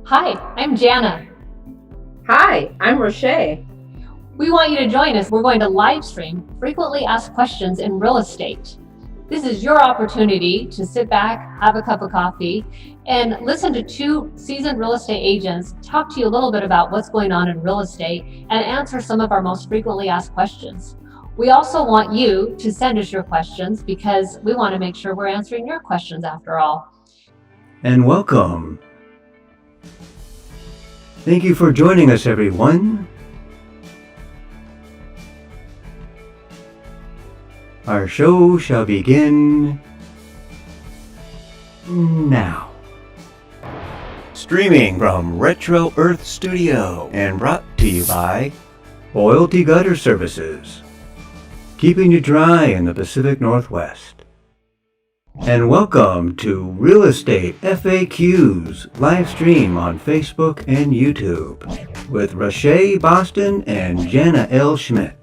Hi, I'm Jana. Hi, I'm Rache. We want you to join us. We're going to live stream frequently asked questions in real estate. This is your opportunity to sit back, have a cup of coffee, and listen to two seasoned real estate agents talk to you a little bit about what's going on in real estate and answer some of our most frequently asked questions. We also want you to send us your questions because we want to make sure we're answering your questions after all. And welcome. Thank you for joining us, everyone. Our show shall begin now. Streaming from Retro Earth Studio and brought to you by Loyalty Gutter Services, keeping you dry in the Pacific Northwest. And welcome to Real Estate FAQs live stream on Facebook and YouTube with Rache Boston and Jana L. Schmidt.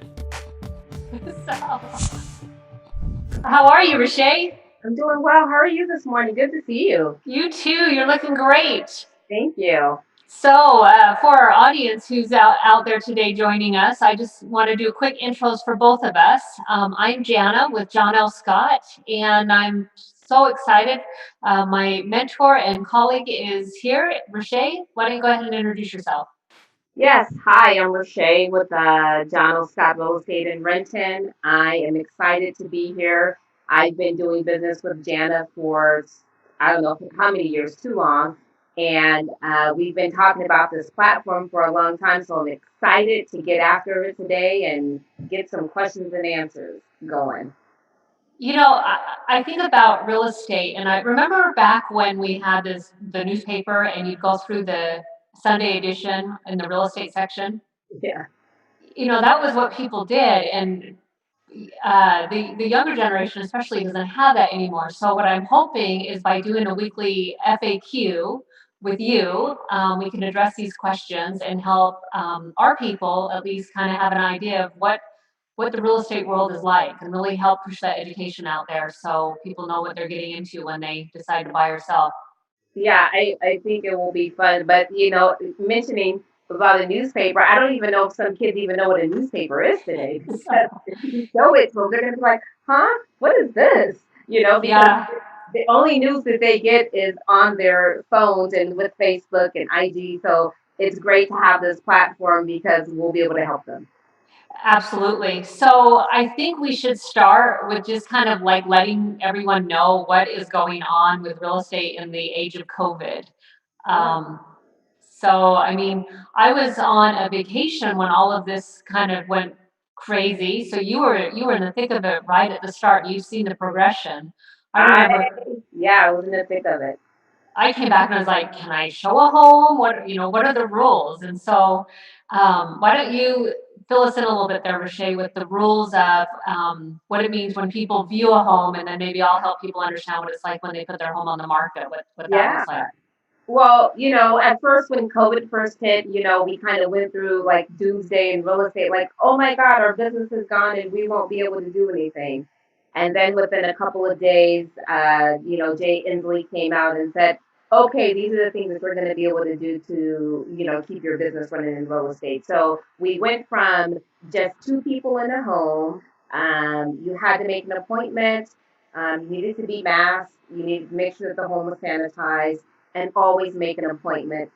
How are you, Rache? I'm doing well. How are you this morning? Good to see you. You too. You're looking great. Thank you. So, for our audience who's out there today joining us, I just want to do quick intros for both of us. I'm Jana with John L. Scott, and I'm so excited. My mentor and colleague is here. Rache, why don't you go ahead and introduce yourself? Yes, hi, I'm Rache with John L. Scott Real Estate in Renton. I am excited to be here. I've been doing business with Jana for, I don't know how many years, too long. And we've been talking about this platform for a long time, so I'm excited to get after it today and get some questions and answers going. You know, I think about real estate, and I remember back when we had the newspaper, and you'd go through the Sunday edition in the real estate section. Yeah. You know, that was what people did, and the younger generation especially doesn't have that anymore. So what I'm hoping is by doing a weekly FAQ with you, we can address these questions and help our people at least kind of have an idea of what the real estate world is like, and really help push that education out there so people know what they're getting into when they decide to buy or sell. Yeah, I think it will be fun. But, mentioning about a newspaper, I don't even know if some kids even know what a newspaper is today. Because if you show it to them, they're going to be like, huh? What is this? Because Yeah. the only news that they get is on their phones and with Facebook and IG. So it's great to have this platform because we'll be able to help them. Absolutely. So I think we should start with just kind of like letting everyone know what is going on with real estate in the age of COVID. Yeah. Um, so, I mean, I was on a vacation when all of this kind of went crazy. So you were in the thick of it right at the start. You've seen the progression. I I, remember yeah, I was in the thick of it. I came back and I was like, can I show a home? What are the rules? And so, why don't you fill us in a little bit there, Rache, with the rules of what it means when people view a home, and then maybe I'll help people understand what it's like when they put their home on the market, what that Yeah. looks like. Well, at first when COVID first hit, we kind of went through like doomsday in real estate, like, oh my God, our business is gone and we won't be able to do anything. And then within a couple of days, Jay Inslee came out and said, okay, these are the things that we're going to be able to do to, keep your business running in real estate. So we went from just two people in a home. You had to make an appointment. You needed to be masked. You needed to make sure that the home was sanitized and always make an appointment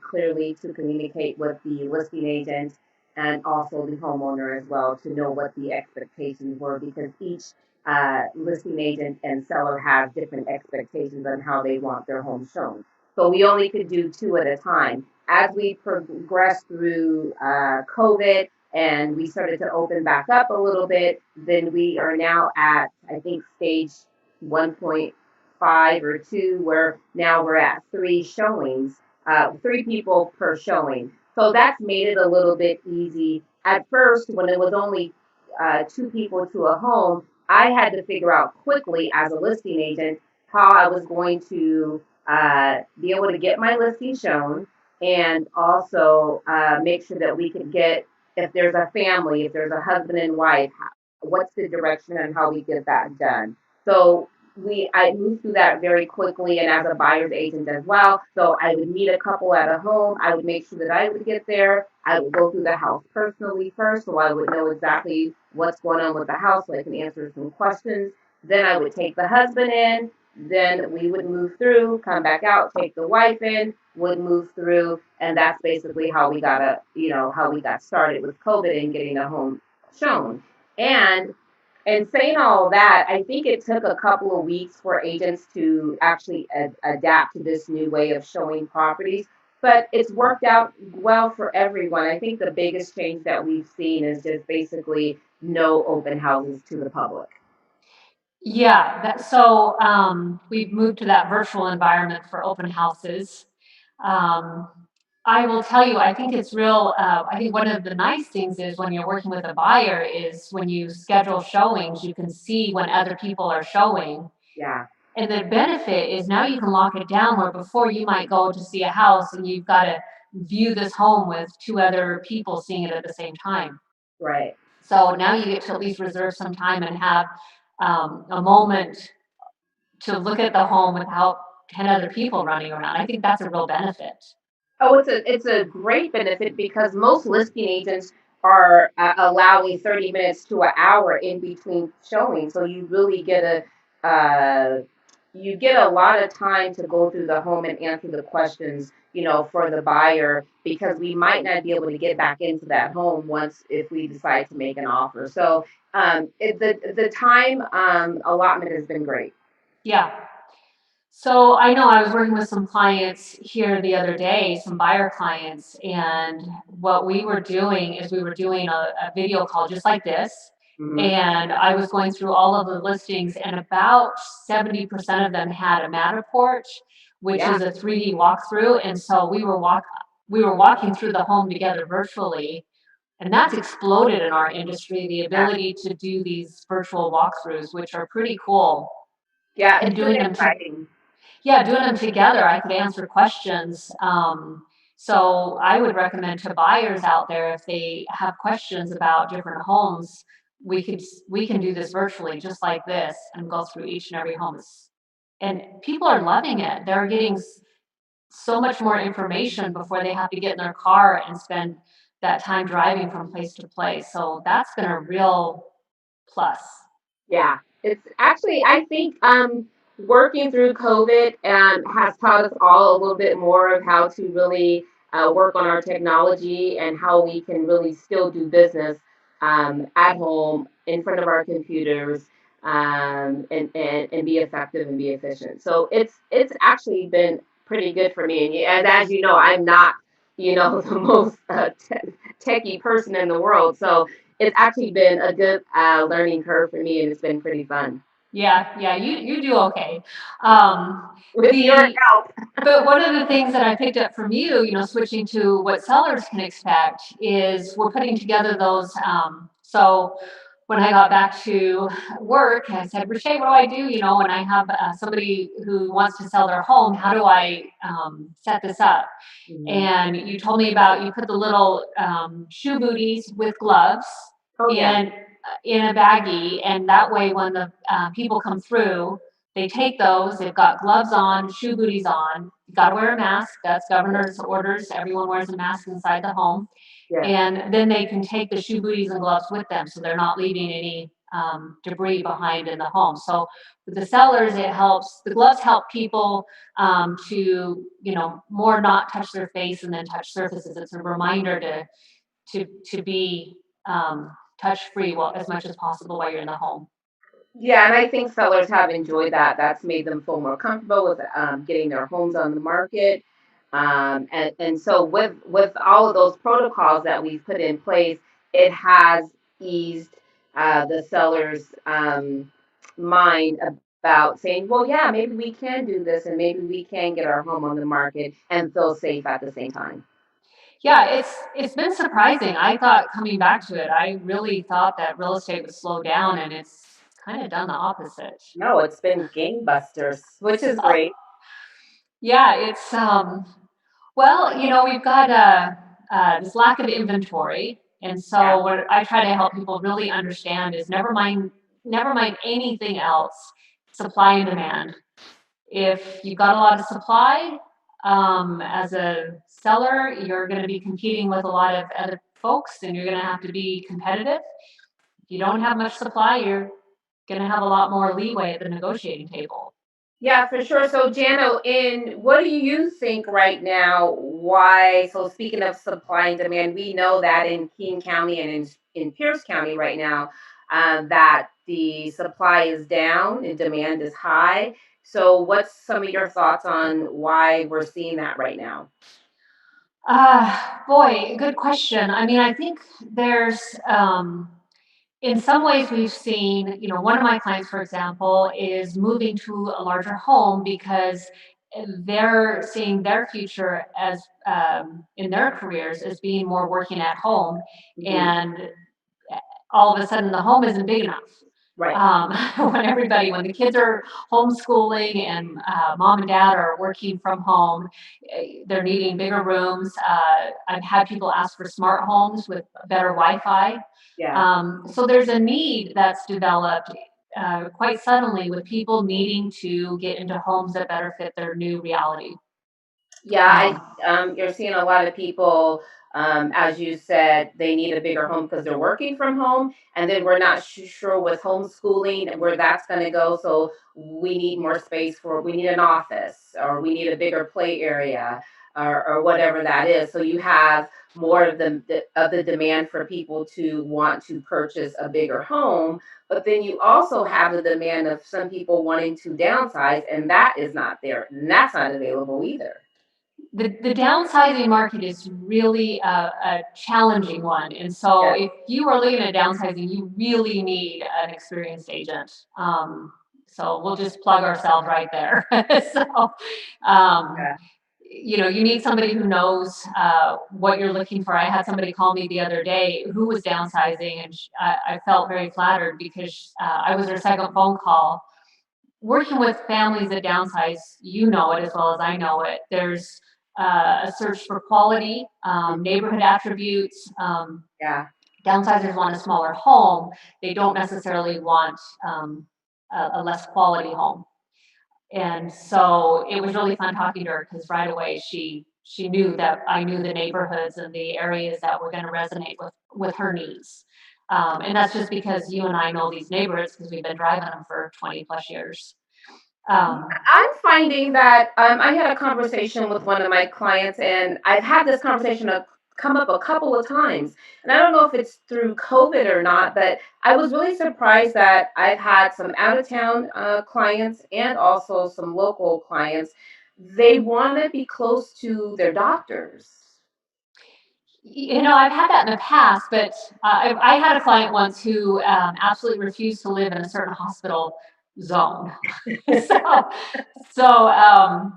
clearly to communicate with the listing agent and also the homeowner as well to know what the expectations were because each listing agent and seller have different expectations on how they want their home shown. So we only could do two at a time. As we progressed through COVID and we started to open back up a little bit, then we are now at, I think, stage 1.5 or 2, where now we're at 3 showings, 3 people per showing. So that's made it a little bit easy. At first, when it was only 2 people to a home, I had to figure out quickly as a listing agent how I was going to be able to get my listing shown and also make sure that we could get, if there's a family, if there's a husband and wife, what's the direction and how we get that done. So I moved through that very quickly and as a buyer's agent as well. So I would meet a couple at a home. I would make sure that I would get there. I would go through the house personally first so I would know exactly what's going on with the house so I can answer some questions. Then I would take the husband in. Then we would move through, come back out, take the wife in, would move through, and that's basically how we got how we got started with COVID and getting a home shown. And saying all that, I think it took a couple of weeks for agents to actually adapt to this new way of showing properties, but it's worked out well for everyone. I think the biggest change that we've seen is just basically no open houses to the public. Yeah, we've moved to that virtual environment for open houses. Um, I will tell you, I think it's real. I think one of the nice things is when you're working with a buyer is when you schedule showings, you can see when other people are showing. Yeah, And the benefit is now you can lock it down where before you might go to see a house and you've got to view this home with two other people seeing it at the same time. right. So now you get to at least reserve some time and have a moment to look at the home without 10 other people running around. I think that's a real benefit. Oh, it's a great benefit because most listing agents are allowing 30 minutes to an hour in between showings, so you really get a lot of time to go through the home and answer the questions, for the buyer because we might not be able to get back into that home once if we decide to make an offer. So the time allotment has been great. Yeah. So I know I was working with some clients here the other day, some buyer clients, and what we were doing is we were doing a video call just like this. Hmm. And I was going through all of the listings, and about 70% of them had a Matterport, which Yeah, is a 3D walkthrough. And so we were walking through the home together virtually, and that's exploded in our industry, the yeah, ability to do these virtual walkthroughs, which are pretty cool. yeah. And It's been exciting. doing them together, I could answer questions. So I would recommend to buyers out there if they have questions about different homes, we can do this virtually just like this and go through each and every home. And people are loving it. They're getting so much more information before they have to get in their car and spend that time driving from place to place. So that's been a real plus. Yeah, it's actually, I think, working through COVID has taught us all a little bit more of how to really work on our technology and how we can really still do business at home in front of our computers and be effective and be efficient. So it's actually been pretty good for me. And as you know, I'm not, the most techie person in the world. So it's actually been a good learning curve for me, and it's been pretty fun. Yeah, you do okay. Um, With your the help. But one of the things that I picked up from you, switching to what sellers can expect is we're putting together those. So when I got back to work, I said, Rache, what do I do? When I have somebody who wants to sell their home, how do I set this up? Mhm. And you told me about you put the little shoe booties with gloves Oh yeah, in a baggie, and that way when the people come through, they take those. They've got gloves on, shoe booties on. You got to wear a mask. That's governor's orders. Everyone wears a mask inside the home, yeah, and then they can take the shoe booties and gloves with them, so they're not leaving any debris behind in the home. So with the sellers, it helps. The gloves help people to more not touch their face and then touch surfaces. It's a reminder to be touch free as much as possible while you're in the home. yeah. And I think sellers have enjoyed that. That's made them feel more comfortable with getting their homes on the market. And so with all of those protocols that we've put in place, it has eased the seller's mind about saying, well, yeah, maybe we can do this, and maybe we can get our home on the market and feel safe at the same time. Yeah, it's been surprising. I thought coming back to it, I really thought that real estate would slow down, and it's kind of done the opposite. No, it's been gangbusters, which is So, great. yeah, it's well, we've got this lack of inventory, and Yeah. so what I try to help people really understand is never mind anything else. supply and demand. If you've got a lot of supply, as a seller, you're going to be competing with a lot of other folks and you're going to have to be competitive. If you don't have much supply, you're going to have a lot more leeway at the negotiating table. Yeah, for sure. So, Jana, in what do you think right now? Why? So, speaking of supply and demand, we know that in King County and in Pierce County right now, that the supply is down and demand is high. So, what's some of your thoughts on why we're seeing that right now? Boy, good question. I mean, I think there's, in some ways we've seen, one of my clients, for example, is moving to a larger home because they're seeing their future as, in their careers as being more working at home. Hmm. And all of a sudden the home isn't big enough. Right. Um, when the kids are homeschooling and mom and dad are working from home, they're needing bigger rooms. I've had people ask for smart homes with better Wi-Fi. Yeah. So there's a need that's developed quite suddenly with people needing to get into homes that better fit their new reality. Yeah, Um, you're seeing a lot of people, as you said, they need a bigger home because they're working from home, and then we're not sure with homeschooling and where that's going to go. So we need more space we need an office, or we need a bigger play area, or whatever that is. So you have more of the demand for people to want to purchase a bigger home, but then you also have the demand of some people wanting to downsize, and that is not there, and that's not available either. the downsizing market is really a challenging one. And so Yeah. if you are looking at downsizing, you really need an experienced agent. So we'll just plug ourselves right there. So, um, Yeah. you need somebody who knows what you're looking for. I had somebody call me the other day who was downsizing, and I felt very flattered because I was her second phone call. Working with families that downsize, you know it as well as I know it. There's a search for quality, neighborhood attributes. Yeah. Downsizers want a smaller home. They don't necessarily want a less quality home. And so it was really fun talking to her because right away she knew that I knew the neighborhoods and the areas that were going to resonate with her needs. And that's just because you and I know these neighborhoods because we've been driving them for 20 plus years. Um, I'm finding that I had a conversation with one of my clients, and I've had this conversation come up a couple of times. And I don't know if it's through COVID or not, but I was really surprised that I've had some out of town clients and also some local clients. They want to be close to their doctors. I've had that in the past, but I had a client once who absolutely refused to live in a certain hospital zone. so, so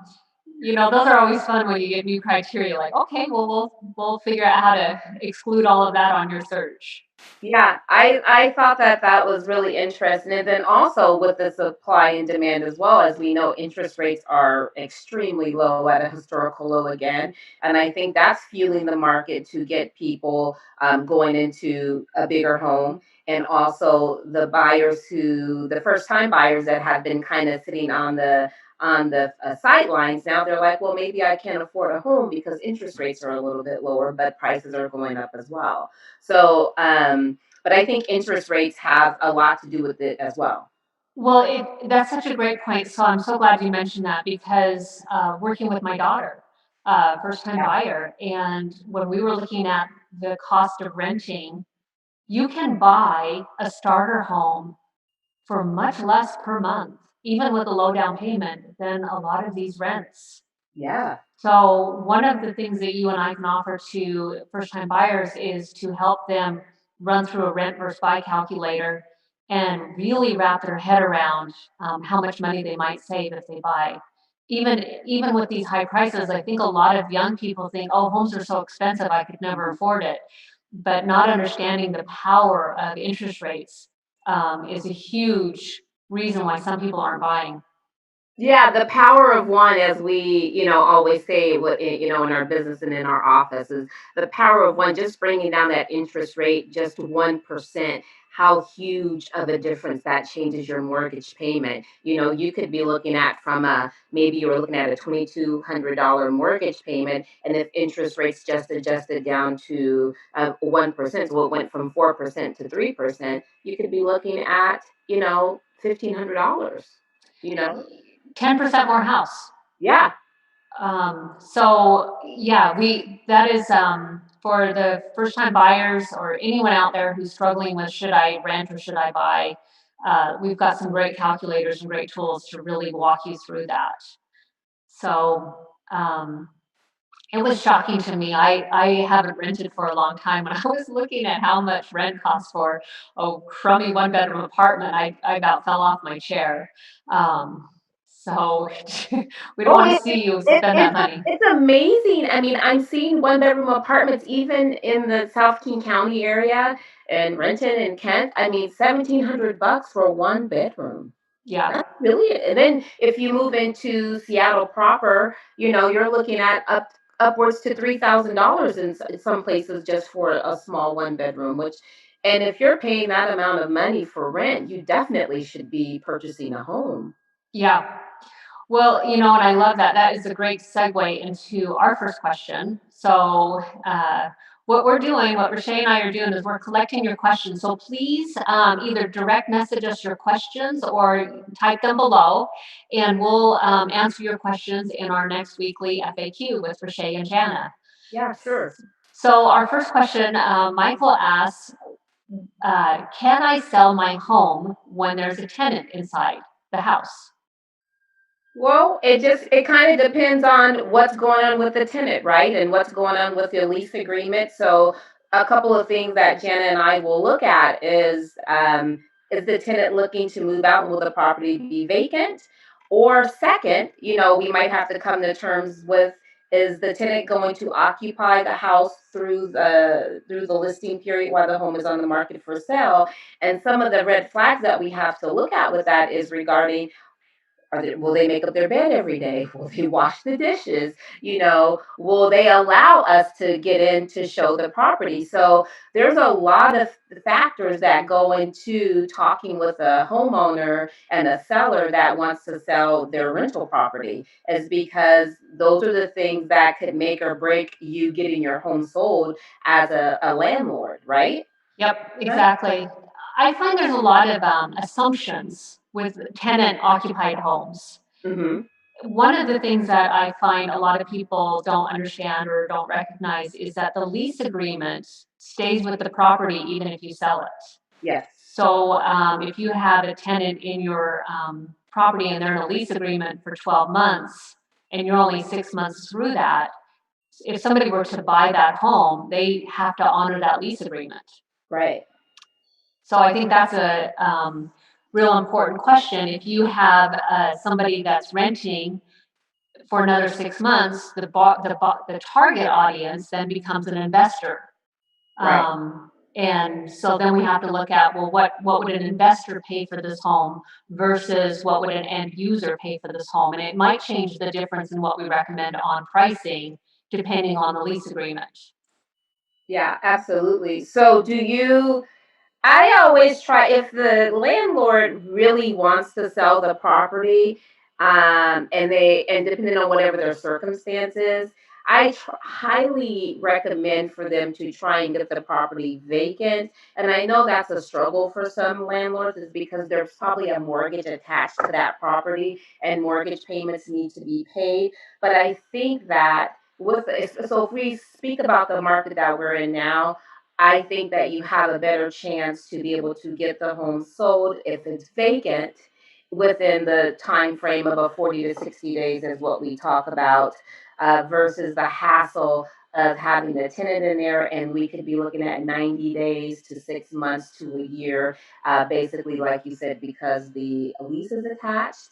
those are always fun when you get new criteria. Like, okay, well, we'll figure out how to exclude all of that on your search. Yeah, I thought that that was really interesting. And then also with the supply and demand as well, as we know, interest rates are extremely low at a historical low again. And I think that's fueling the market to get people going into a bigger home. And also the first time buyers that have been kind of sitting on the sidelines, now they're like, well, maybe I can't afford a home because interest rates are a little bit lower, but prices are going up as well. So, but I think interest rates have a lot to do with it as well. Well, that's such a great point. So I'm so glad you mentioned that because working with my daughter, first time Yeah. buyer, and when we were looking at the cost of renting, you can buy a starter home for much less per month, even with a low down payment, than a lot of these rents. Yeah. So one of the things that you and I can offer to first-time buyers is to help them run through a rent versus buy calculator and really wrap their head around how much money they might save if they buy. Even with these high prices, I think a lot of young people think, oh, homes are so expensive, I could never afford it. But not understanding the power of interest rates is a huge reason why some people aren't buying. Yeah, the power of one, as we, always say, in our business and in our offices, the power of one, just bringing down that interest rate, just 1%, how huge of a difference that changes your mortgage payment. You could be looking at from maybe you were looking at a $2,200 mortgage payment, and if interest rates just adjusted down to 1%, so it went from 4% to 3%, you could be looking at, $1,500. You know, 10% more house. yeah, So yeah, that is, for the first time buyers or anyone out there who's struggling with should I rent or should I buy, we've got some great calculators and great tools to really walk you through that. So, it was shocking to me. I haven't rented for a long time. When I was looking at how much rent costs for a crummy one bedroom apartment, I about fell off my chair. So we don't oh, want to see you spend that money. it's amazing. I mean, I'm seeing one bedroom apartments even in the South King County area and Renton and Kent. I mean, $1,700 for one bedroom. Yeah. That's really it. And then if you move into Seattle proper, you're looking at upwards to $3,000 in some places just for a small one bedroom. And if you're paying that amount of money for rent, you definitely should be purchasing a home. Yeah. Well, and I love that. That is a great segue into our first question. So, what we're doing, what Rache and I are doing, is we're collecting your questions. So please, either direct message us your questions or type them below, and we'll answer your questions in our next weekly FAQ with Rache and Jana. Yeah, sure. So our first question, Michael asks, can I sell my home when there's a tenant inside the house? Well, it kind of depends on what's going on with the tenant, right? And what's going on with the lease agreement. So a couple of things that Jana and I will look at is the tenant looking to move out and will the property be vacant? Or second, we might have to come to terms with, is the tenant going to occupy the house through the listing period while the home is on the market for sale? And some of the red flags that we have to look at with that is regarding, will they make up their bed every day? Will they wash the dishes? Will they allow us to get in to show the property? So there's a lot of factors that go into talking with a homeowner and a seller that wants to sell their rental property, is because those are the things that could make or break you getting your home sold as a landlord, right? Yep, exactly. I find there's a lot of assumptions with tenant occupied homes. Mm-hmm. One of the things that I find a lot of people don't understand or don't recognize is that the lease agreement stays with the property even if you sell it. Yes. So if you have a tenant in your property and they're in a lease agreement for 12 months and you're only 6 months through that, if somebody were to buy that home, they have to honor that lease agreement. Right. So I think that's a real important question. If you have somebody that's renting for another 6 months, the target audience then becomes an investor. Right. And so then we have to look at, well, what would an investor pay for this home versus what would an end user pay for this home? And it might change the difference in what we recommend on pricing depending on the lease agreement. Yeah, absolutely. So I always try, if the landlord really wants to sell the property, and depending on whatever their circumstances, highly recommend for them to try and get the property vacant. And I know that's a struggle for some landlords, is because there's probably a mortgage attached to that property and mortgage payments need to be paid. But I think that if we speak about the market that we're in now, I think that you have a better chance to be able to get the home sold if it's vacant within the time frame of a 40 to 60 days, is what we talk about, versus the hassle of having the tenant in there, and we could be looking at 90 days to 6 months to a year, basically, like you said, because the lease is attached.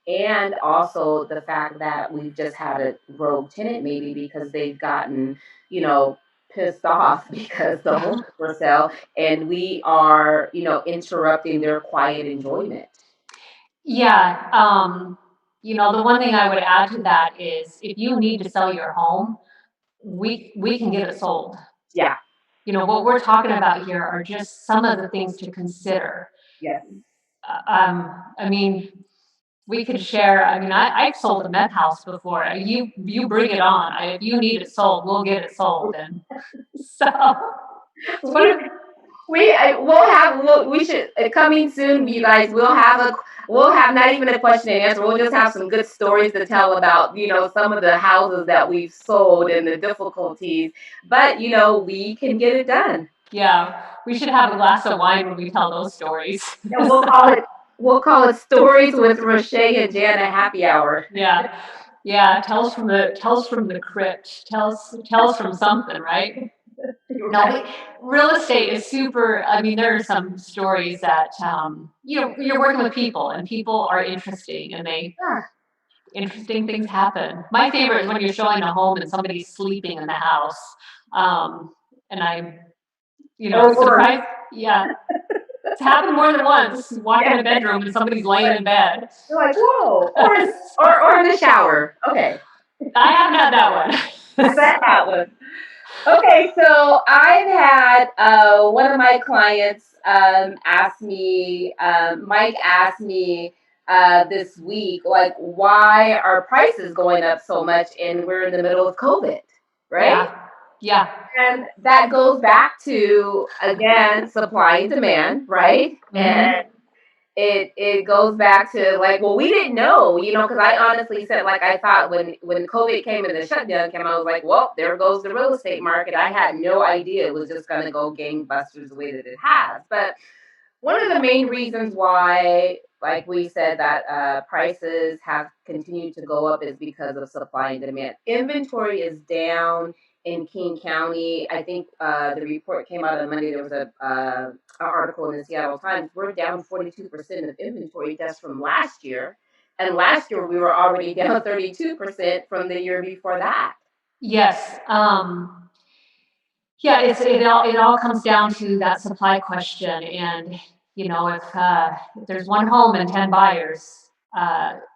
And also the fact that we've just had a rogue tenant, maybe because they've gotten, you know, pissed off because the home is for sale, and we are, interrupting their quiet enjoyment. Yeah, the one thing I would add to that is if you need to sell your home, we can get it sold. Yeah. what we're talking about here are just some of the things to consider. Yes. I mean, we could share. I mean, I've sold a meth house before. You bring it on. If you need it sold, we'll get it sold. And so it's what We should coming soon, you guys. We'll have not even a question and answer. We'll just have some good stories to tell about some of the houses that we've sold and the difficulties. But we can get it done. Yeah, we should have a glass of wine when we tell those stories. And we'll call it Stories with Rache and Jana Happy Hour. Yeah. Tell us from the crypt. Tell us from something, right? No, real estate is super. I mean, there are some stories that you're working with people, and people are interesting, and interesting things happen. My favorite is when you're showing a home and somebody's sleeping in the house, and I'm surprised. Yeah, it's happened more than once. Walk in a bedroom and somebody's laying in bed. You're like, whoa, or in the shower. Okay, I haven't had that one. I've had that one. Okay, so I've had one of my clients ask me, Mike asked me this week, like, why are prices going up so much and we're in the middle of COVID, right? Yeah. And that goes back to, again, supply and demand, right? Mm-hmm. And it goes back to like, well, we didn't know, because I honestly said, like, I thought when COVID came and the shutdown came, I was like, well, there goes the real estate market. I had no idea it was just going to go gangbusters the way that it has. But one of the main reasons why, like we said, that prices have continued to go up is because of supply and demand. Inventory is down in King County. I think the report came out on Monday. There was an article in the Seattle Times. We're down 42% of inventory just from last year. And last year we were already down 32% from the year before that. Yes. Yeah, it all comes down to that supply question, and if there's one home and 10 buyers,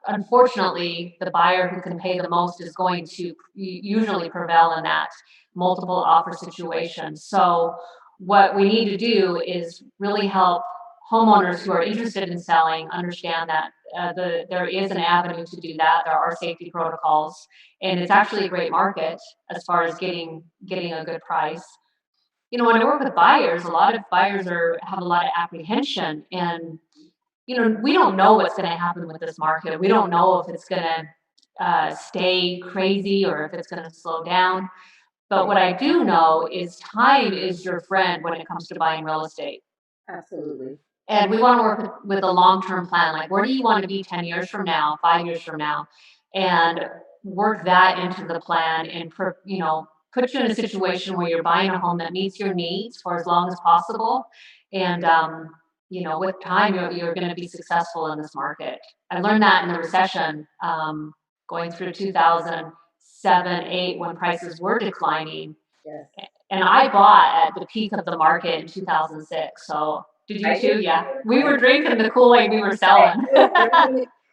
unfortunately, the buyer who can pay the most is going to usually prevail in that multiple offer situation. So what we need to do is really help homeowners who are interested in selling understand that there is an avenue to do that. There are safety protocols, and it's actually a great market as far as getting a good price. When I work with buyers, a lot of buyers have a lot of apprehension, and we don't know what's going to happen with this market. We don't know if it's going to stay crazy or if it's going to slow down. But what I do know is time is your friend when it comes to buying real estate. Absolutely. And we want to work with a long-term plan. Like, where do you want to be 10 years from now, 5 years from now? And work that into the plan and, put you in a situation where you're buying a home that meets your needs for as long as possible. And, with time, you're going to be successful in this market. I learned that in the recession, going through 2007, 8, when prices were declining. Yes. And I bought at the peak of the market in 2006. So did you too? Yeah. We were drinking the Kool-Aid we were selling.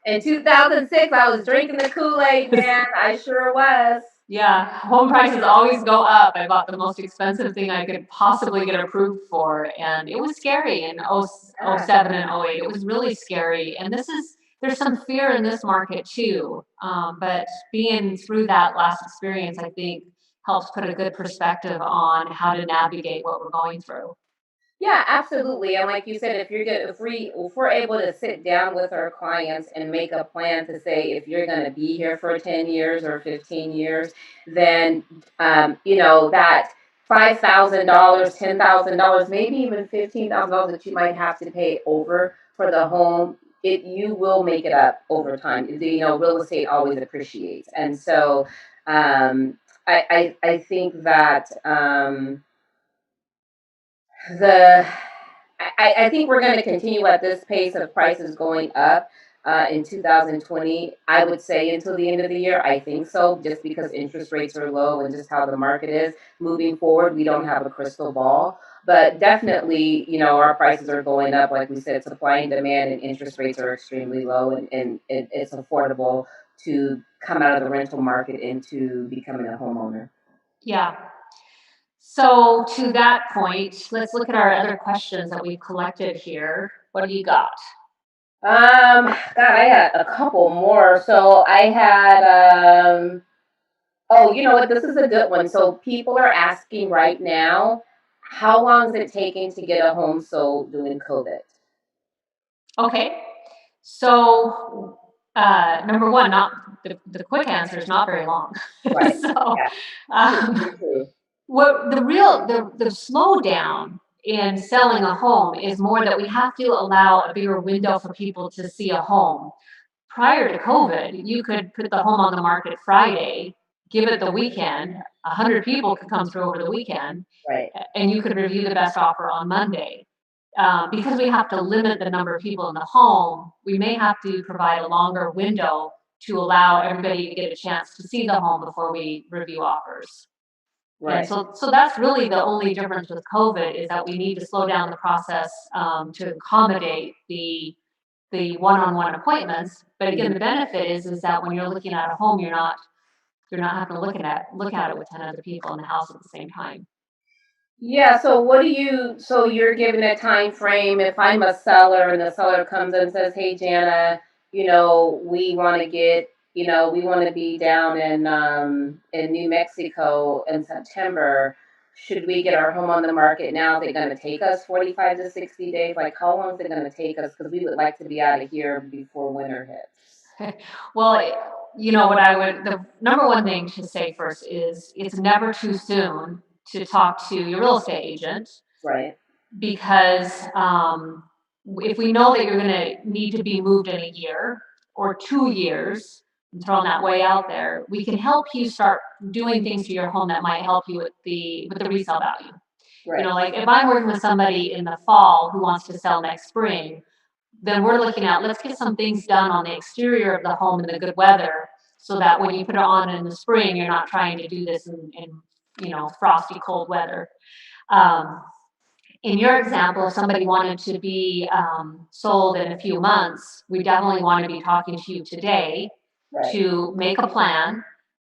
In 2006, I was drinking the Kool-Aid, man. I sure was. Yeah. Home prices always go up. I bought the most expensive thing I could possibly get approved for. And it was scary in 07 and 08. It was really scary. And there's some fear in this market too. But being through that last experience, I think, helps put a good perspective on how to navigate what we're going through. Yeah, absolutely. And like you said, if we're able to sit down with our clients and make a plan to say if you're going to be here for 10 years or 15 years, then that $5,000, $10,000, maybe even $15,000 that you might have to pay over for the home, you will make it up over time. Real estate always appreciates, and so I think that. I think we're going to continue at this pace of prices going up in 2020. I would say until the end of the year. I think so, just because interest rates are low and just how the market is moving forward. We don't have a crystal ball, but definitely, our prices are going up. Like we said, supply and demand and interest rates are extremely low, and it's affordable to come out of the rental market into becoming a homeowner. Yeah. So to that point, let's look at our other questions that we've collected here. What do you got? God, I had a couple more. So I had, oh, you know what? This is a good one. So people are asking right now, how long is it taking to get a home sold during COVID? Okay, so number one, not the quick answer is not very long. Right. So Yeah. True. what the slowdown in selling a home is more that we have to allow a bigger window for people to see a home. Prior to COVID, you could put the home on the market Friday, give it the weekend, 100 people could come through over the weekend, Right. and you could review the best offer on Monday. Because we have to limit the number of people in the home, we may have to provide a longer window to allow everybody to get a chance to see the home before we review offers. And Right. so that's really the only difference with COVID is that we need to slow down the process to accommodate the one-on-one appointments. But again, the benefit is that when you're looking at a home, you're not having to look at it with 10 other people in the house at the same time. Yeah, so so you're given a time frame. If I'm a seller and the seller comes in and says, "Hey, Jana, we want to we want to be down in New Mexico in September. Should we get our home on the market now? Is it going to take us 45 to 60 days? Like, how long is it going to take us? Because we would like to be out of here before winter hits." Well, the number one thing to say first is it's never too soon to talk to your real estate agent. Right. Because if we know that you're going to need to be moved in a year or 2 years, I'm throwing that way out there, we can help you start doing things to your home that might help you with the resale value. Right. Like if I'm working with somebody in the fall who wants to sell next spring, then we're looking at let's get some things done on the exterior of the home in the good weather so that when you put it on in the spring, you're not trying to do this in frosty cold weather. In your example, if somebody wanted to be sold in a few months, we definitely want to be talking to you today to make a plan.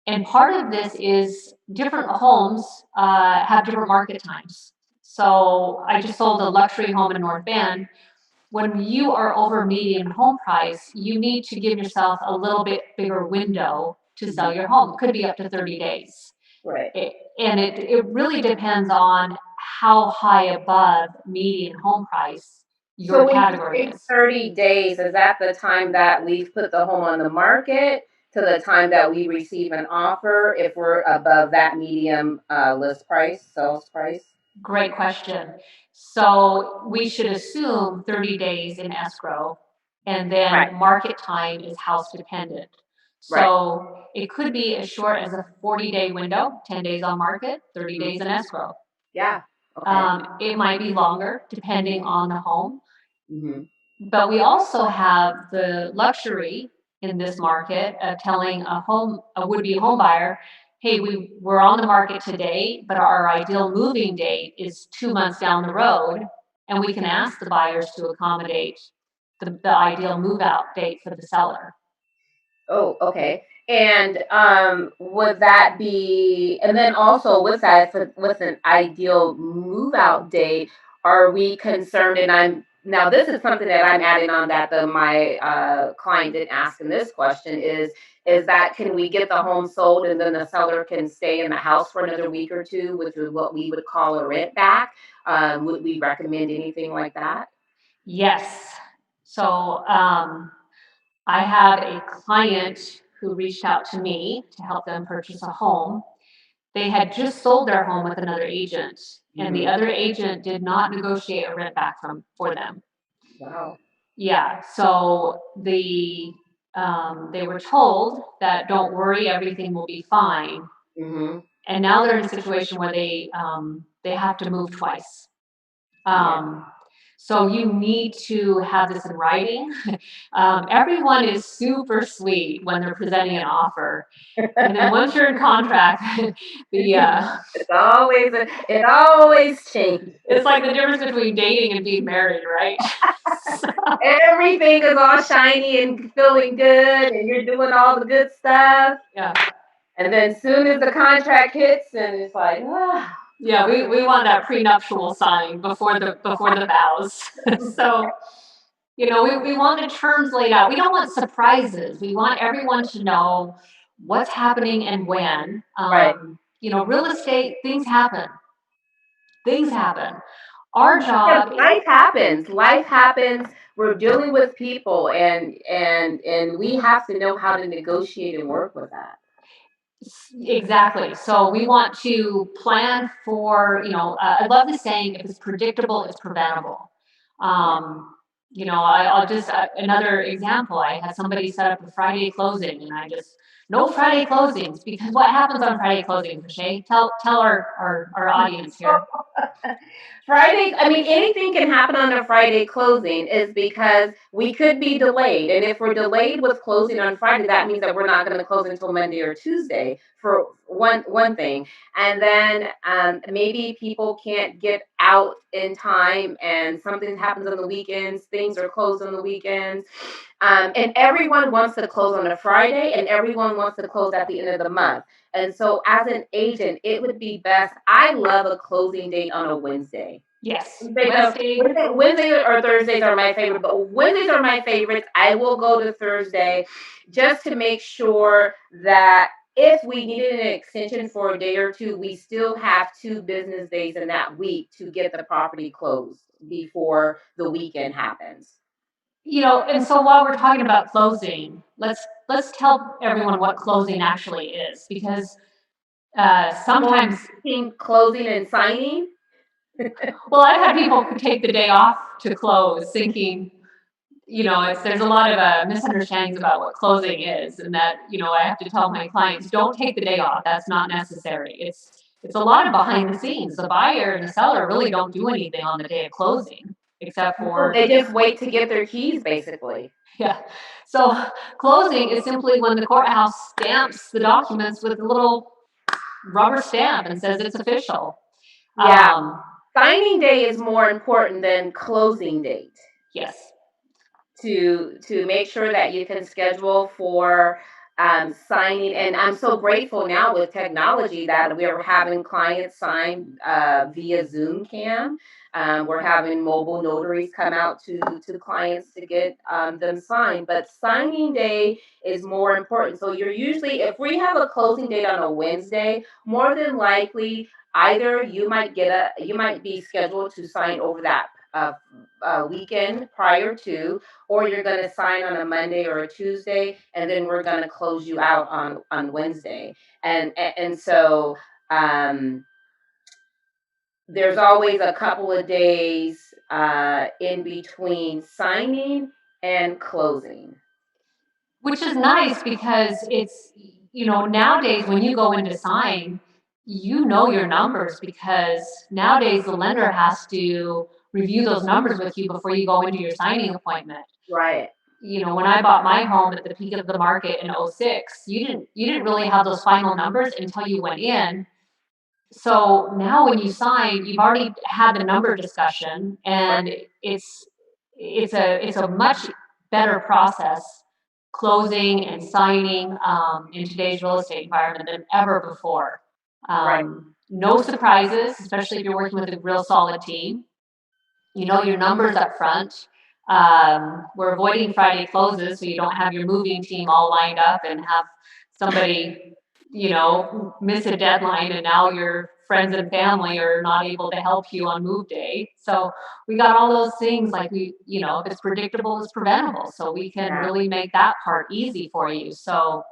And part of this is different homes have different market times. So I just sold a luxury home in North Bend. When you are over median home price, you need to give yourself a little bit bigger window to sell your home. It could be up to 30 days. Right. It really depends on how high above median home price your category is. 30 days, is that the time that we've put the home on the market to the time that we receive an offer if we're above that medium list price, sales price? Great question. So we should assume 30 days in escrow, and then market time is house dependent. So it could be as short as a 40-day window, 10 days on market, 30 days in escrow. Yeah. Okay. It might be longer depending on the home. Mm-hmm. But we also have the luxury in this market of telling a would-be home buyer, hey, we're on the market today, but our ideal moving date is 2 months down the road, and we can ask the buyers to accommodate the ideal move-out date for the seller. Oh, okay. And would that be, and then also with that, with an ideal move out date, are we concerned? And now this is something that I'm adding on that my client didn't ask in this question is that can we get the home sold and then the seller can stay in the house for another week or two, which is what we would call a rent back? Would we recommend anything like that? Yes. So I had a client who reached out to me to help them purchase a home. They had just sold their home with another agent, and the other agent did not negotiate a rent back for them. Wow. Yeah, so they were told that don't worry, everything will be fine. Mm-hmm. And now they're in a situation where they have to move twice. So you need to have this in writing. Everyone is super sweet when they're presenting an offer, and then once you're in contract, it always changes. It's like the difference between dating and being married, right? Everything is all shiny and feeling good, and you're doing all the good stuff. Yeah. And then soon as the contract hits, and it's like, Yeah, we want that prenuptial sign before the vows. So, we want the terms laid out. We don't want surprises. We want everyone to know what's happening and when. Right. Real estate, things happen. Things happen. Our Because job, life happens. Life happens. We're dealing with people, and we have to know how to negotiate and work with that. exactly. So we want to plan for, I love the saying, if it's predictable, it's preventable. I'll just, another example, I had somebody set up a Friday closing and no Friday closings, because what happens on Friday closings, Rache? Tell our audience here. Friday, I mean, anything can happen on a Friday closing is because we could be delayed. And if we're delayed with closing on Friday, that means that we're not going to close until Monday or Tuesday for one thing. And then maybe people can't get out in time and something happens on the weekends, things are closed on the weekends. And everyone wants to close on a Friday and everyone wants to close at the end of the month. And so, as an agent, it would be best. I love a closing date on a Wednesday. Yes, Wednesday or Thursdays are my favorite, but Wednesdays are my favorites. I will go to Thursday just to make sure that if we needed an extension for a day or two, we still have 2 business days in that week to get the property closed before the weekend happens. And so while we're talking about closing, let's tell everyone what closing actually is, because sometimes Closing and signing. Well, I've had people take the day off to close, thinking, there's a lot of misunderstandings about what closing is, and that, I have to tell my clients, don't take the day off. That's not necessary. It's a lot of behind the scenes. The buyer and the seller really don't do anything on the day of closing, except for they just wait to get their keys, basically. Yeah. So closing is simply when the courthouse stamps the documents with a little rubber stamp and says it's official. Yeah. Signing day is more important than closing date. Yes. To make sure that you can schedule for signing, and I'm so grateful now with technology that we are having clients sign via Zoom cam. We're having mobile notaries come out to clients to get them signed, but signing day is more important. So you're usually, if we have a closing date on a Wednesday, more than likely either you might be scheduled to sign over that weekend prior to, or you're going to sign on a Monday or a Tuesday, and then we're going to close you out on Wednesday. And so there's always a couple of days in between signing and closing. Which is nice because it's, nowadays when you go in to sign, your numbers, because nowadays the lender has to review those numbers with you before you go into your signing appointment. Right. When I bought my home at the peak of the market in 2006, you didn't really have those final numbers until you went in. So now when you sign, you've already had the number discussion, and it's a much better process, closing and signing in today's real estate environment than ever before. No surprises, especially if you're working with a real solid team. You know your numbers up front. We're avoiding Friday closes, so you don't have your moving team all lined up and have somebody, miss a deadline, and now your friends and family are not able to help you on move day. So we got all those things, like if it's predictable, it's preventable. So we can really make that part easy for you. So,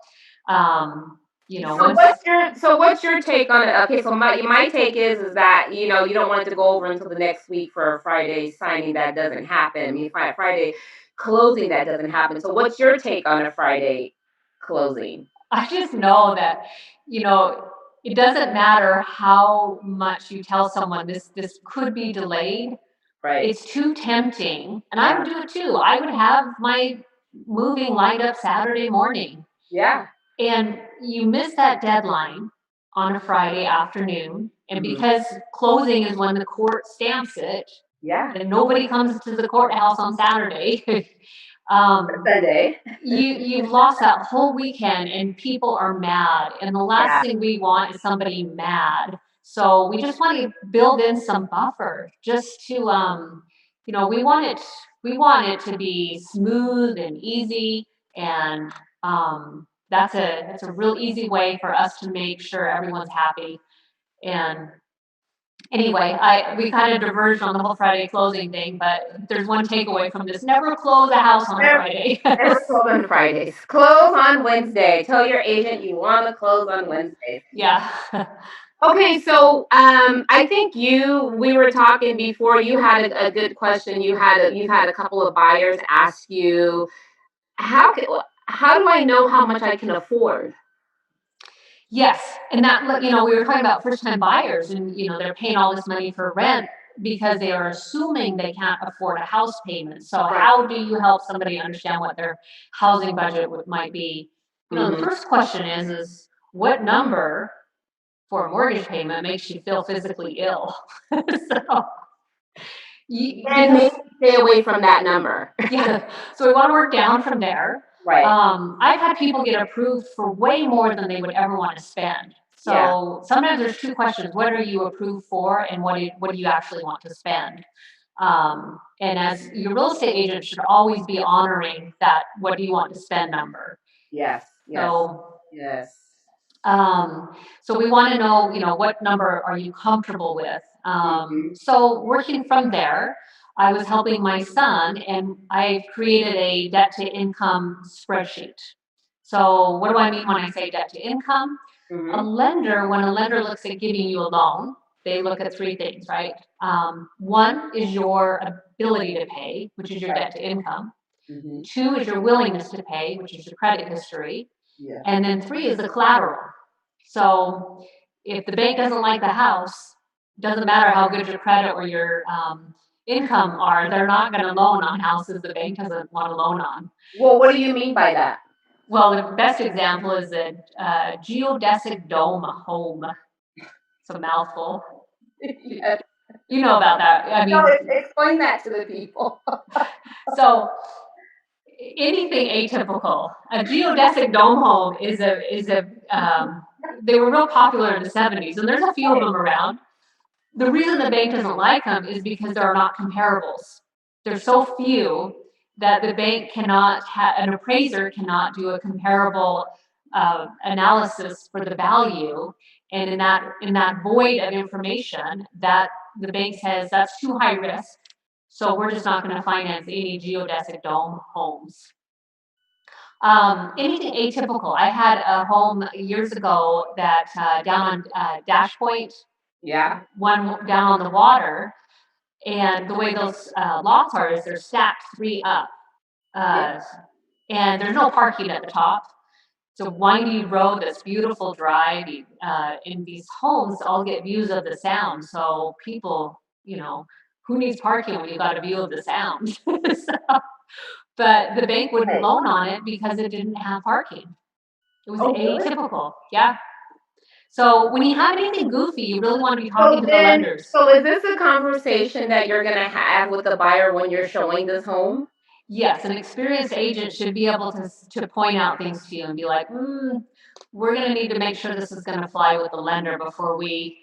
what's your take on it? Okay, so my take is that you don't want it to go over until the next week for a Friday signing that doesn't happen. I mean, Friday closing that doesn't happen. So what's your take on a Friday closing? I just know that it doesn't matter how much you tell someone this could be delayed. Right. It's too tempting, and I would do it too. I would have my moving lined up Saturday morning. Yeah. And you miss that deadline on a Friday afternoon, and because closing is when the court stamps it, and nobody comes to the courthouse on Saturday, Sunday, you've lost that whole weekend, and people are mad. And the last thing we want is somebody mad. So we just want to build in some buffer just to, we want it to be smooth and easy, and that's a real easy way for us to make sure everyone's happy. And anyway, we kind of diverged on the whole Friday closing thing, but there's one takeaway from this: never close a house on a Friday. Never close on Fridays. Close on Wednesday. Tell your agent you want to close on Wednesdays. Yeah. Okay, so I think we were talking before. You had a good question. You've had a couple of buyers ask you, how do I know how much I can afford? Yes, and that, we were talking about first-time buyers, and they're paying all this money for rent because they are assuming they can't afford a house payment. So Right. how do you help somebody understand what their housing budget might be? The first question is what number for a mortgage payment makes you feel physically ill? So And maybe stay away from that number. yeah, so we want to work down from there. Right. I've had people get approved for way more than they would ever want to spend. So sometimes there's two questions: what are you approved for, and what do you actually want to spend? And as your real estate agent should always be honoring that what do you want to spend number. Yes. So yes. So we want to know, what number are you comfortable with? So working from there, I was helping my son, and I created a debt to income spreadsheet. So what do I mean when I say debt to income? When a lender looks at giving you a loan, they look at three things, right? One is your ability to pay, which is your debt to income. Two is your willingness to pay, which is your credit history. Yeah. And then three is the collateral. So if the bank doesn't like the house, doesn't matter how good your credit or your income are, they're not going to loan on houses the bank doesn't want to loan on. Well, what do you mean by that? Well, the best example is a geodesic dome home. It's a mouthful. Yes. You know about that. I mean, No, explain that to the people. So anything atypical. A geodesic dome home is they were real popular in the 70s, and there's a few of them around. The reason the bank doesn't like them is because there are not comparables. There's so few that the bank cannot an appraiser cannot do a comparable analysis for the value, and in that void of information, that the bank says that's too high risk, so we're just not going to finance any geodesic dome homes. Anything atypical. I had a home years ago that down on Dash Point, one down on the water, and the way those lots are is they're stacked three up, and there's no parking at the top. It's a windy road that's beautiful drive, and these homes all get views of the sound. So people, who needs parking when you've got a view of the sound? But the bank wouldn't loan on it because it didn't have parking. It was atypical. Yeah. So when you have anything goofy, you really want to be talking to the lenders. So is this a conversation that you're going to have with the buyer when you're showing this home? Yes, an experienced agent should be able to point out things to you and be like, we're going to need to make sure this is going to fly with the lender before we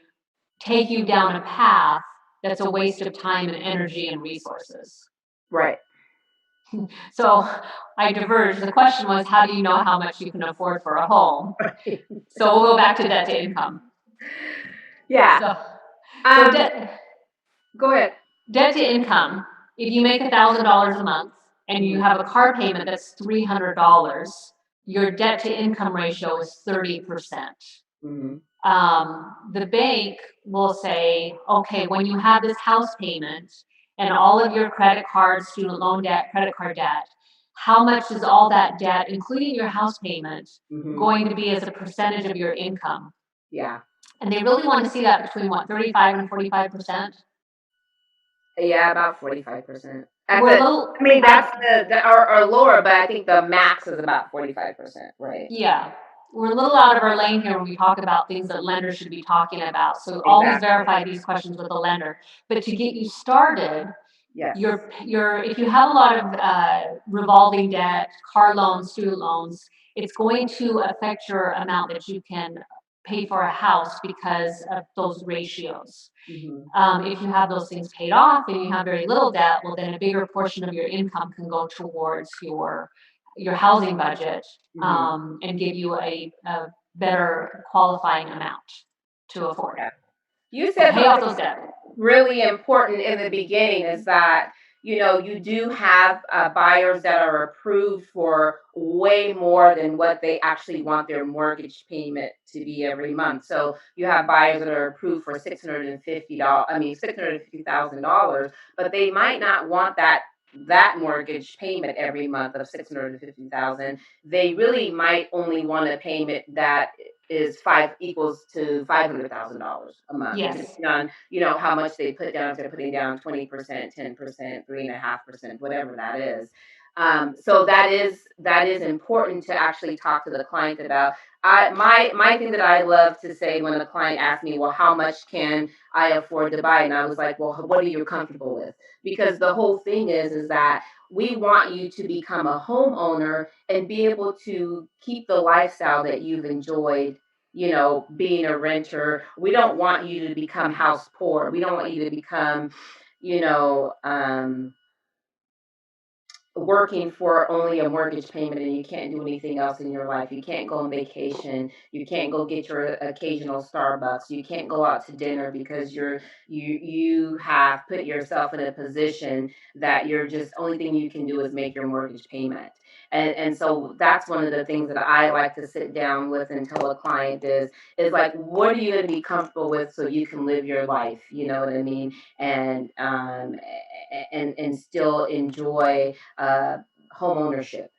take you down a path that's a waste of time and energy and resources. Right. So I diverged. The question was, how do you know how much you can afford for a home? So we'll go back to debt to income. Yeah. Go ahead. Debt to income. If you make $1,000 a month and you have a car payment that's $300, your debt to income ratio is 30%. The bank will say, okay, when you have this house payment and all of your credit cards, student loan debt, credit card debt, how much is all that debt, including your house payment, going to be as a percentage of your income? Yeah. And they really want to see that between 35 and 45%. Yeah, about 45%. That's that's or lower, but I think the max is about 45%, right? Yeah. We're a little out of our lane here when we talk about things that lenders should be talking about. So always verify these questions with the lender. But to get you started, if you have a lot of revolving debt, car loans, student loans, it's going to affect your amount that you can pay for a house because of those ratios. Mm-hmm. If you have those things paid off and you have very little debt, well, then a bigger portion of your income can go towards your housing budget, and give you a better qualifying amount to afford. Yeah. You So said pay off something those debt. really important in the beginning is that, you know, you do have buyers that are approved for way more than what they actually want their mortgage payment to be every month. So you have buyers that are approved for $650,000, but they might not want that mortgage payment every month of 650,000. They really might only want a payment that is equals to $500,000 a month, Yes. depending on, you know, how much they put down. If they're putting down 20%, 10%, 3.5%, whatever that is. So that is important to actually talk to the client about. My thing that I love to say when a client asks me, well, how much can I afford to buy? And I was like, well, what are you comfortable with? Because the whole thing is that we want you to become a homeowner and be able to keep the lifestyle that you've enjoyed, you know, being a renter. We don't want you to become house poor. We don't want you to become, you know, working for only a mortgage payment and you can't do anything else in your life. You can't go on vacation. You can't go get your occasional Starbucks. You can't go out to dinner because you have put yourself in a position that you're just only thing you can do is make your mortgage payment. And so that's one of the things that I like to sit down with and tell a client is like, what are you going to be comfortable with so you can live your life? You know what I mean? And still enjoy home ownership.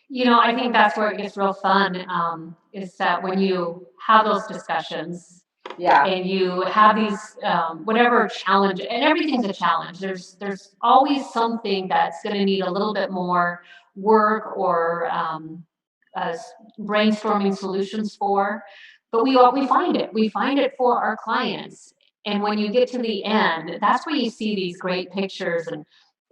You know, I think that's where it gets real fun, is that when you have those discussions Yeah. and you have these, whatever challenge, and everything's a challenge. There's always something that's going to need a little bit more work or uh, brainstorming solutions for. But we find it. We find it for our clients. And when you get to the end, that's where you see these great pictures and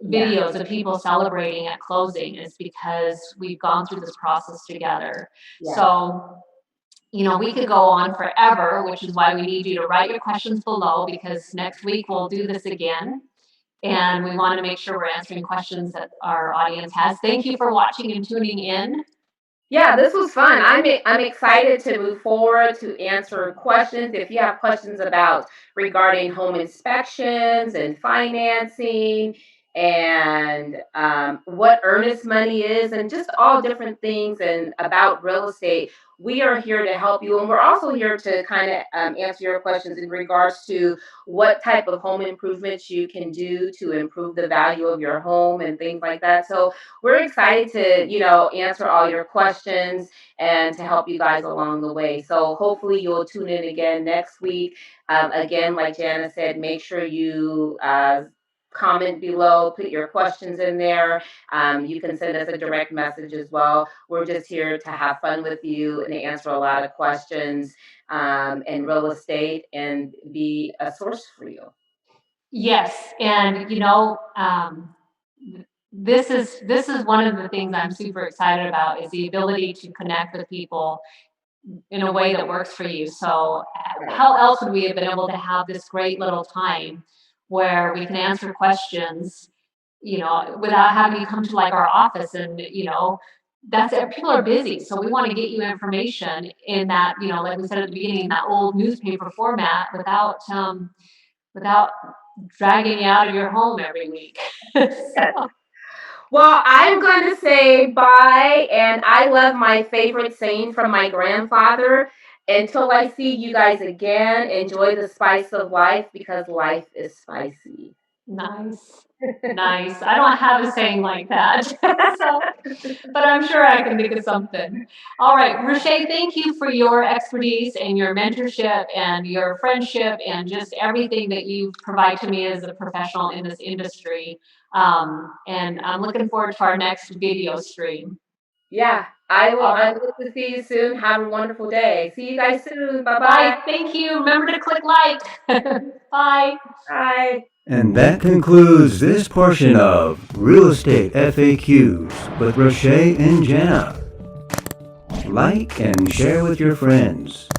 videos of people celebrating at closing, is because we've gone through this process together. Yeah. So, you know, we could go on forever, which is why we need you to write your questions below, because next week we'll do this again. And we want to make sure we're answering questions that our audience has. Thank you for watching and tuning in. Yeah, this was fun. I'm excited to move forward to answer questions. If you have questions about regarding home inspections and financing and what earnest money is and just all different things and about real estate, we are here to help you. And we're also here to kind of answer your questions in regards to what type of home improvements you can do to improve the value of your home and things like that. So we're excited to, you know, answer all your questions and to help you guys along the way. So hopefully you'll tune in again next week. Again, like Jana said, make sure you comment below, put your questions in there. You can send us a direct message as well. We're just here to have fun with you and answer a lot of questions in real estate and be a source for you. Yes, and you know, this is one of the things I'm super excited about, is the ability to connect with people in a way that works for you. So how else would we have been able to have this great little time where we can answer questions, you know, without having you come to like our office? And, you know, that's it. People are busy. So we want to get you information in that, you know, like we said at the beginning, that old newspaper format without dragging you out of your home every week. So. Well, I'm going to say bye, and I love my favorite saying from my grandfather. Until I see you guys again, enjoy the spice of life because life is spicy. Nice. Nice. I don't have a saying like that. So, but I'm sure I can think of something. All right, Rache, thank you for your expertise and your mentorship and your friendship and just everything that you provide to me as a professional in this industry. And I'm looking forward to our next video stream. Yeah, I will. I look to see you soon. Have a wonderful day. See you guys soon. Bye-bye. Bye. Thank you. Remember to click like. Bye. Bye. And that concludes this portion of Real Estate FAQs with Rache and Jana. Like and share with your friends.